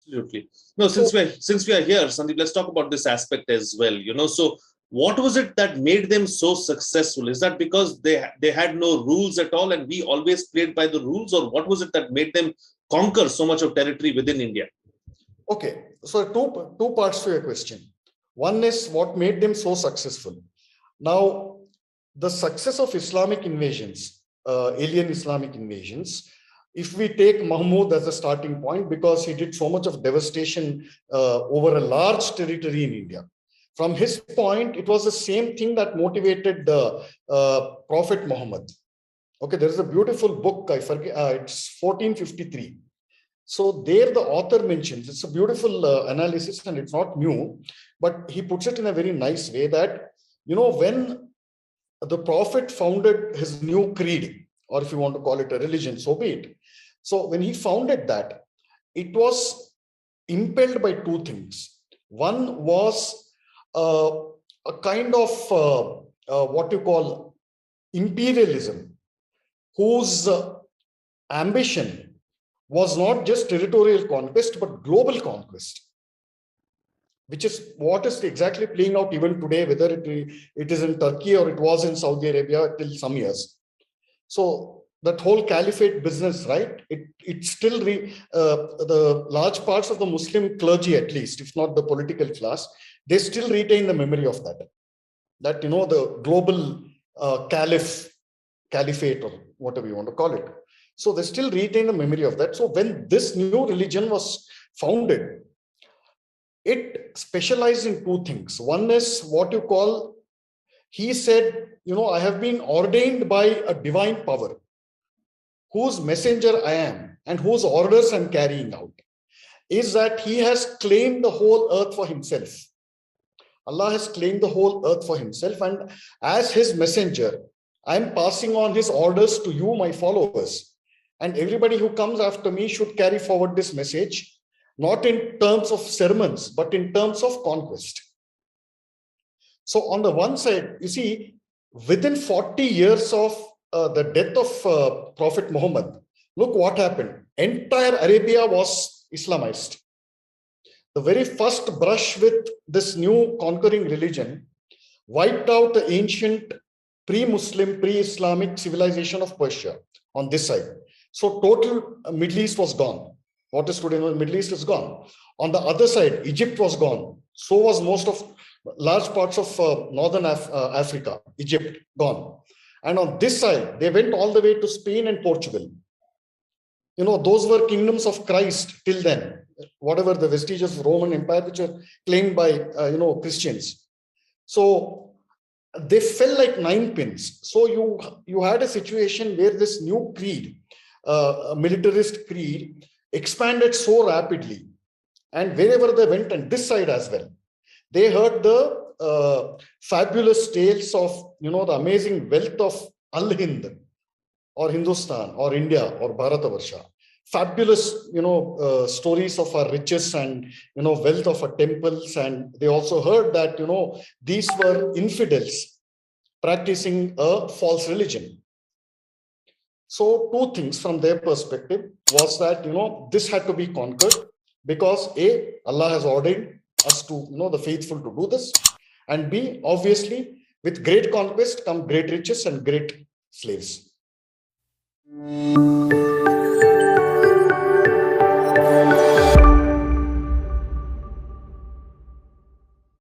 Absolutely. No, So since we are here, Sandeep, let's talk about this aspect as well. So what was it that made them so successful? Is that because they had no rules at all, and we always played by the rules, or what was it that made them conquer so much of territory within India? okay, so two parts to your question. One is what made them so successful. Now, the success of Islamic invasions, alien Islamic invasions, if we take Mahmud as a starting point, because he did so much of devastation over a large territory in India. From his point, it was the same thing that motivated the Prophet Muhammad. Okay, there is a beautiful book, I forget, it's 1453. So there the author mentions, it's a beautiful analysis and it's not new, but he puts it in a very nice way that, when the prophet founded his new creed, or if you want to call it a religion, so be it. So when he founded that, it was impelled by two things. One was uh, a kind of what you call imperialism, whose ambition was not just territorial conquest, but global conquest, which is what is exactly playing out even today, whether it is in Turkey or it was in Saudi Arabia till some years. So that whole caliphate business, right? It still the large parts of the Muslim clergy, at least, if not the political class, they still retain the memory of that. That the global caliphate or whatever you want to call it. So they still retain the memory of that. So when this new religion was founded, it specialized in two things. One is what you call, he said, I have been ordained by a divine power, whose messenger I am and whose orders I'm carrying out, is that he has claimed the whole earth for himself. Allah has claimed the whole earth for himself, and as his messenger, I'm passing on his orders to you, my followers. And everybody who comes after me should carry forward this message, not in terms of sermons, but in terms of conquest. So on the one side, you see, within 40 years of the death of Prophet Muhammad, look what happened. Entire Arabia was Islamized. The very first brush with this new conquering religion wiped out the ancient pre-Muslim, pre-Islamic civilization of Persia on this side. So total Middle East was gone. What is today in the Middle East is gone. On the other side, Egypt was gone. So was most of large parts of northern Africa, Egypt, gone. And on this side, they went all the way to Spain and Portugal. Those were kingdoms of Christ till then, whatever the vestiges of Roman Empire, which are claimed by, Christians. So they fell like nine pins. So you had a situation where this new creed, militarist creed, expanded so rapidly. And wherever they went, and this side as well, they heard the fabulous tales of, the amazing wealth of Al-Hind or Hindustan or India or Bharatavarsha. Fabulous, stories of our riches and, wealth of our temples. And they also heard that, these were infidels practicing a false religion. So two things from their perspective was that, this had to be conquered because A, Allah has ordained us to, the faithful to do this. And B, obviously, with great conquest come great riches and great slaves.